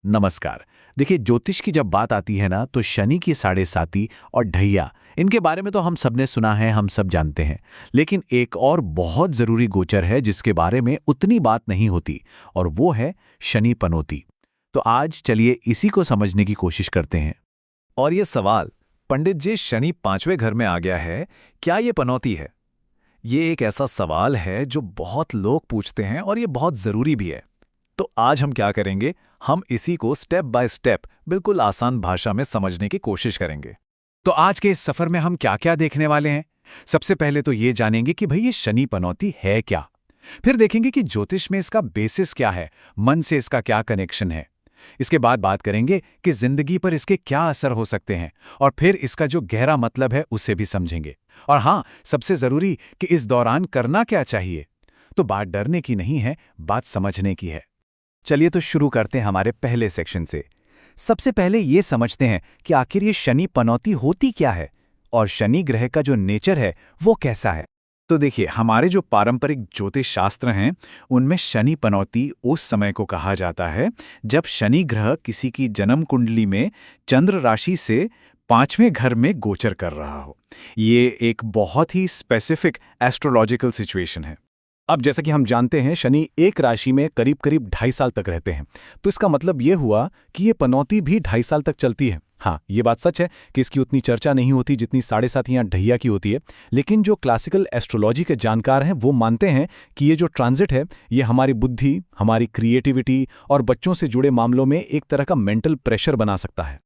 नमस्कार। देखिए, ज्योतिष की जब बात आती है ना, तो शनि की साढ़े साती और ढैया, इनके बारे में तो हम सबने सुना है, हम सब जानते हैं। लेकिन एक और बहुत जरूरी गोचर है जिसके बारे में उतनी बात नहीं होती, और वो है शनि पनौती। तो आज चलिए इसी को समझने की कोशिश करते हैं। और ये सवाल, पंडित जी शनि पांचवें घर में आ गया है, क्या ये पनौती है? ये एक ऐसा सवाल है जो बहुत लोग पूछते हैं और ये बहुत ज़रूरी भी है। तो आज हम क्या करेंगे, हम इसी को स्टेप बाय स्टेप बिल्कुल आसान भाषा में समझने की कोशिश करेंगे। तो आज के इस सफर में हम क्या क्या देखने वाले हैं? सबसे पहले तो ये जानेंगे कि भाई ये शनि पनौती है क्या। फिर देखेंगे कि ज्योतिष में इसका बेसिस क्या है, मन से इसका क्या कनेक्शन है। इसके बाद बात करेंगे कि जिंदगी पर इसके क्या असर हो सकते हैं, और फिर इसका जो गहरा मतलब है उसे भी समझेंगे। और हाँ, सबसे जरूरी कि इस दौरान करना क्या चाहिए। तो बात डरने की नहीं है, बात समझने की है। चलिए तो शुरू करते हैं हमारे पहले सेक्शन से। सबसे पहले ये समझते हैं कि आखिर ये शनि पनौती होती क्या है और शनि ग्रह का जो नेचर है वो कैसा है। तो देखिए, हमारे जो पारंपरिक ज्योतिष शास्त्र हैं उनमें शनि पनौती उस समय को कहा जाता है जब शनि ग्रह किसी की जन्म कुंडली में चंद्र राशि से पांचवें घर में गोचर कर रहा हो। ये एक बहुत ही स्पेसिफिक एस्ट्रोलॉजिकल सिचुएशन है। अब जैसा कि हम जानते हैं शनि एक राशि में करीब करीब 2.5 साल तक रहते हैं, तो इसका मतलब ये हुआ कि ये पनौती भी 2.5 साल तक चलती है। हाँ, ये बात सच है कि इसकी उतनी चर्चा नहीं होती जितनी साढ़े सात या ढैया की होती है, लेकिन जो क्लासिकल एस्ट्रोलॉजी के जानकार हैं वो मानते हैं कि ये जो ट्रांजिट है ये हमारी बुद्धि, हमारी क्रिएटिविटी और बच्चों से जुड़े मामलों में एक तरह का मेंटल प्रेशर बना सकता है।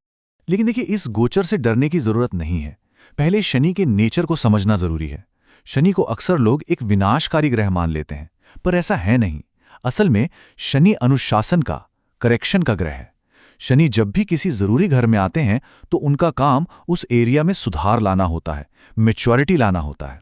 लेकिन देखिए, इस गोचर से डरने की जरूरत नहीं है। पहले शनि के नेचर को समझना जरूरी है। शनि को अक्सर लोग एक विनाशकारी ग्रह मान लेते हैं, पर ऐसा है नहीं। असल में शनि अनुशासन का, करेक्शन का ग्रह है। शनि जब भी किसी जरूरी घर में आते हैं तो उनका काम उस एरिया में सुधार लाना होता है, मैच्योरिटी लाना होता है।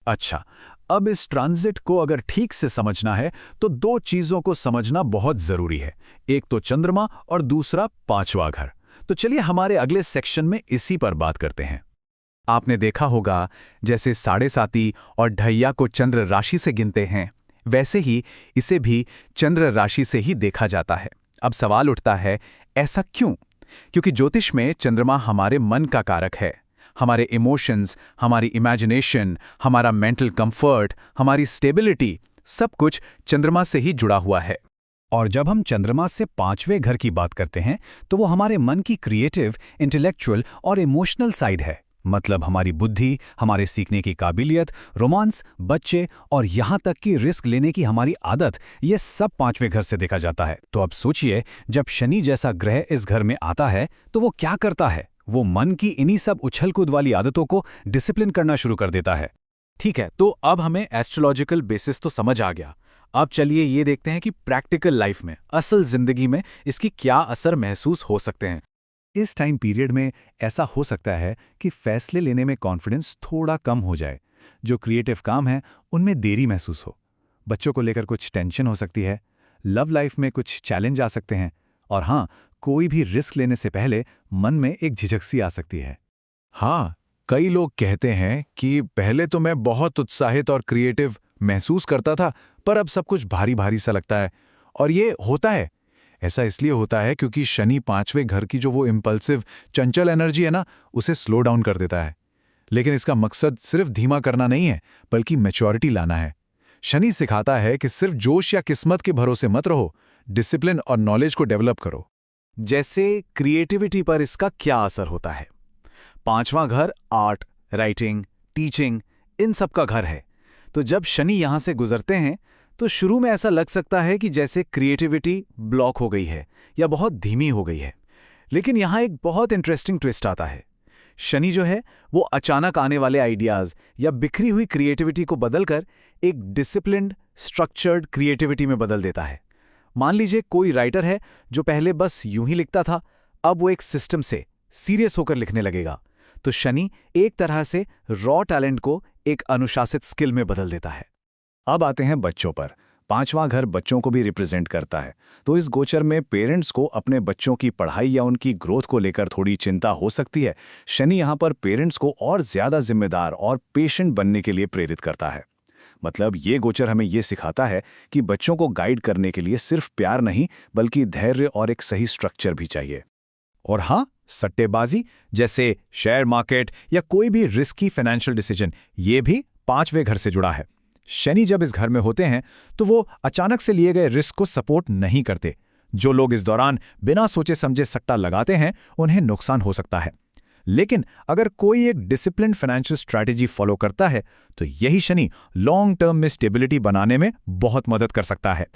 अच्छा, अब इस ट्रांजिट को अगर ठीक से समझना है तो दो चीजों को समझना बहुत जरूरी है। एक तो चंद्रमा और दूसरा पांचवा घर। तो चलिए हमारे अगले सेक्शन में इसी पर बात करते हैं। आपने देखा होगा, जैसे साढ़े साती और ढैया को चंद्र राशि से गिनते हैं, वैसे ही इसे भी चंद्र राशि से ही देखा जाता है। अब सवाल उठता है, ऐसा क्यों? क्योंकि ज्योतिष में चंद्रमा हमारे मन का कारक है। हमारे इमोशंस, हमारी इमेजिनेशन, हमारा मेंटल कंफर्ट, हमारी स्टेबिलिटी, सब कुछ चंद्रमा से ही जुड़ा हुआ है। और जब हम चंद्रमा से पांचवें घर की बात करते हैं तो वो हमारे मन की क्रिएटिव, इंटेलेक्चुअल और इमोशनल साइड है। मतलब हमारी बुद्धि, हमारे सीखने की काबिलियत, रोमांस, बच्चे और यहाँ तक कि रिस्क लेने की हमारी आदत, ये सब पांचवें घर से देखा जाता है। तो अब सोचिए, जब शनि जैसा ग्रह इस घर में आता है तो वो क्या करता है? वो मन की इन्हीं सब उछल कूद वाली आदतों को डिसिप्लिन करना शुरू कर देता है। ठीक है, तो अब हमें एस्ट्रोलॉजिकल बेसिस तो समझ आ गया। अब चलिए ये देखते हैं कि प्रैक्टिकल लाइफ में, असल जिंदगी में इसकी क्या असर महसूस हो सकते हैं। इस टाइम पीरियड में ऐसा हो सकता है कि फैसले लेने में कॉन्फिडेंस थोड़ा कम हो जाए। जो क्रिएटिव काम है उनमें देरी महसूस हो। बच्चों को लेकर कुछ टेंशन हो सकती है। लव लाइफ में कुछ चैलेंज आ सकते हैं। और हाँ, कोई भी रिस्क लेने से पहले मन में एक झिझक सी आ सकती है। हाँ, कई लोग कहते हैं कि पहले तो मैं बहुत उत्साहित और क्रिएटिव महसूस करता था, पर अब सब कुछ भारी भारी सा लगता है। और ये होता है, ऐसा इसलिए होता है क्योंकि शनि पांचवें घर की जो वो इम्पल्सिव, चंचल एनर्जी है ना, उसे स्लो डाउन कर देता है। लेकिन इसका मकसद सिर्फ धीमा करना नहीं है, बल्कि मैच्योरिटी लाना है। शनि सिखाता है कि सिर्फ जोश या किस्मत के भरोसे मत रहो, डिसिप्लिन और नॉलेज को डेवलप करो। जैसे क्रिएटिविटी पर इसका क्या असर होता है? पांचवां घर आर्ट, राइटिंग, टीचिंग, इन सब का घर है। तो जब शनि यहां से गुजरते हैं तो शुरू में ऐसा लग सकता है कि जैसे क्रिएटिविटी ब्लॉक हो गई है या बहुत धीमी हो गई है। लेकिन यहां एक बहुत इंटरेस्टिंग ट्विस्ट आता है। शनि जो है वो अचानक आने वाले आइडियाज या बिखरी हुई क्रिएटिविटी को बदलकर एक डिसिप्लिन्ड, स्ट्रक्चर्ड क्रिएटिविटी में बदल देता है। मान लीजिए कोई राइटर है जो पहले बस यूं ही लिखता था, अब वो एक सिस्टम से सीरियस होकर लिखने लगेगा। तो शनि एक तरह से रॉ टैलेंट को एक अनुशासित स्किल में बदल देता है। अब आते हैं बच्चों पर। पांचवां घर बच्चों को भी रिप्रेजेंट करता है। तो इस गोचर में पेरेंट्स को अपने बच्चों की पढ़ाई या उनकी ग्रोथ को लेकर थोड़ी चिंता हो सकती है। शनि यहाँ पर पेरेंट्स को और ज्यादा जिम्मेदार और पेशेंट बनने के लिए प्रेरित करता है। मतलब ये गोचर हमें ये सिखाता है कि बच्चों को गाइड करने के लिए सिर्फ प्यार नहीं बल्कि धैर्य और एक सही स्ट्रक्चर भी चाहिए। और हाँ, सट्टेबाजी जैसे शेयर मार्केट या कोई भी रिस्की फाइनेंशियल डिसीजन, ये भी 5वें घर से जुड़ा है। शनि जब इस घर में होते हैं तो वो अचानक से लिए गए रिस्क को सपोर्ट नहीं करते। जो लोग इस दौरान बिना सोचे समझे सट्टा लगाते हैं उन्हें नुकसान हो सकता है। लेकिन अगर कोई एक डिसिप्लिन फाइनेंशियल स्ट्रैटेजी फॉलो करता है तो यही शनि लॉन्ग टर्म में स्टेबिलिटी बनाने में बहुत मदद कर सकता है।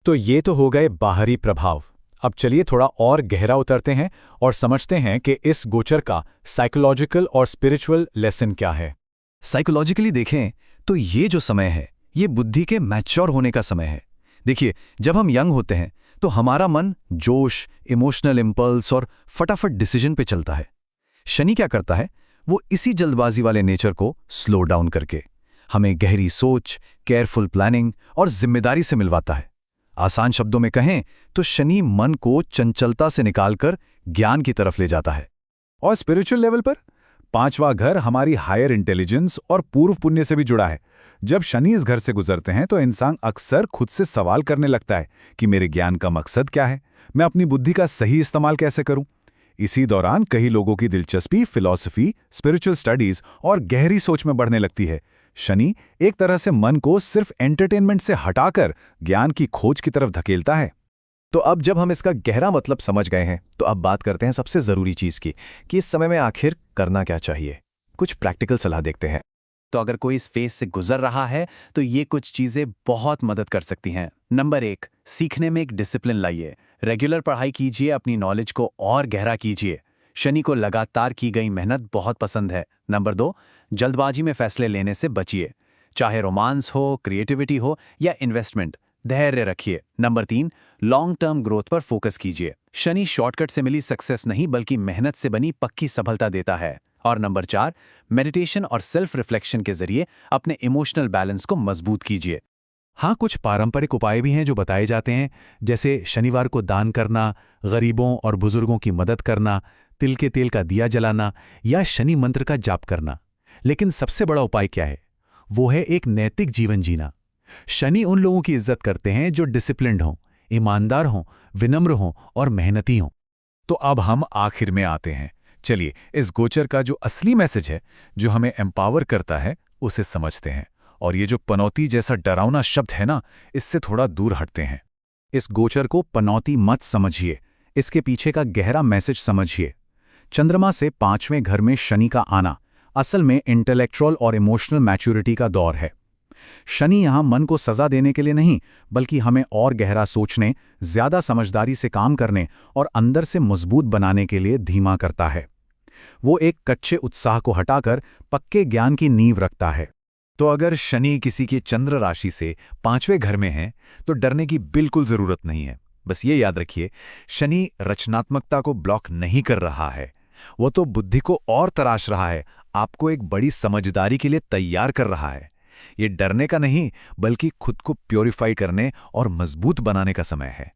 तो ये तो हो गए बाहरी प्रभाव। अब चलिए थोड़ा और गहरा उतरते हैं और समझते हैं कि इस गोचर का साइकोलॉजिकल और स्पिरिचुअल लेसन क्या है। साइकोलॉजिकली देखें तो ये जो समय है ये बुद्धि के मैच्योर होने का समय है। देखिए, जब हम यंग होते हैं तो हमारा मन जोश, इमोशनल इंपल्स और फटाफट डिसीजन पे चलता है। शनि क्या करता है, वो इसी जल्दबाजी वाले नेचर को स्लो डाउन करके हमें गहरी सोच, केयरफुल प्लानिंग और जिम्मेदारी से मिलवाता है। आसान शब्दों में कहें तो शनि मन को चंचलता से निकालकर ज्ञान की तरफ ले जाता है। और स्पिरिचुअल लेवल पर 5वां घर हमारी हायर इंटेलिजेंस और पूर्व पुण्य से भी जुड़ा है। जब शनि इस घर से गुजरते हैं तो इंसान अक्सर खुद से सवाल करने लगता है कि मेरे ज्ञान का मकसद क्या है, मैं अपनी बुद्धि का सही इस्तेमाल कैसे करूं। इसी दौरान कई लोगों की दिलचस्पी फिलॉसफी, स्पिरिचुअल स्टडीज और गहरी सोच में बढ़ने लगती है। शनि एक तरह से मन को सिर्फ एंटरटेनमेंट से हटाकर ज्ञान की खोज की तरफ धकेलता है। तो अब जब हम इसका गहरा मतलब समझ गए हैं तो अब बात करते हैं सबसे ज़रूरी चीज़ की कि इस समय में आखिर करना क्या चाहिए। कुछ प्रैक्टिकल सलाह देखते हैं। तो अगर कोई इस फेज से गुजर रहा है तो ये कुछ चीजें बहुत मदद कर सकती हैं। नंबर 1, सीखने में एक डिसिप्लिन लाइए। रेगुलर पढ़ाई कीजिए, अपनी नॉलेज को और गहरा कीजिए। शनि को लगातार की गई मेहनत बहुत पसंद है। नंबर 2, जल्दबाजी में फैसले लेने से बचिए, चाहे रोमांस हो, क्रिएटिविटी हो या इन्वेस्टमेंट। धैर्य रखिए। नंबर 3, लॉन्ग टर्म ग्रोथ पर फोकस कीजिए। शनि शॉर्टकट से मिली सक्सेस नहीं बल्कि मेहनत से बनी पक्की सफलता देता है। और नंबर 4, मेडिटेशन और सेल्फ रिफ्लेक्शन के जरिए अपने इमोशनल बैलेंस को मजबूत कीजिए। हाँ, कुछ पारंपरिक उपाय भी हैं जो बताए जाते हैं, जैसे शनिवार को दान करना, गरीबों और बुजुर्गों की मदद करना, तिल के तेल का दिया जलाना या शनि मंत्र का जाप करना। लेकिन सबसे बड़ा उपाय क्या है? वो है एक नैतिक जीवन जीना। शनि उन लोगों की इज्जत करते हैं जो डिसिप्लिन्ड हों, ईमानदार हों, विनम्र हों और मेहनती हों। तो अब हम आखिर में आते हैं। चलिए इस गोचर का जो असली मैसेज है, जो हमें एम्पावर करता है, उसे समझते हैं। और ये जो पनौती जैसा डरावना शब्द है ना, इससे थोड़ा दूर हटते हैं। इस गोचर को पनौती मत समझिए, इसके पीछे का गहरा मैसेज समझिए। चंद्रमा से 5वें घर में शनि का आना असल में इंटेलेक्चुअल और इमोशनल मैच्योरिटी का दौर है। शनि यहाँ मन को सजा देने के लिए नहीं, बल्कि हमें और गहरा सोचने, ज्यादा समझदारी से काम करने और अंदर से मजबूत बनाने के लिए धीमा करता है। वो एक कच्चे उत्साह को हटाकर पक्के ज्ञान की नींव रखता है। तो अगर शनि किसी की चंद्र राशि से 5वें घर में है तो डरने की बिल्कुल जरूरत नहीं है। बस ये याद रखिए, शनि रचनात्मकता को ब्लॉक नहीं कर रहा है, वो तो बुद्धि को और तराश रहा है, आपको एक बड़ी समझदारी के लिए तैयार कर रहा है। ये डरने का नहीं, बल्कि खुद को प्योरीफाई करने और मजबूत बनाने का समय है।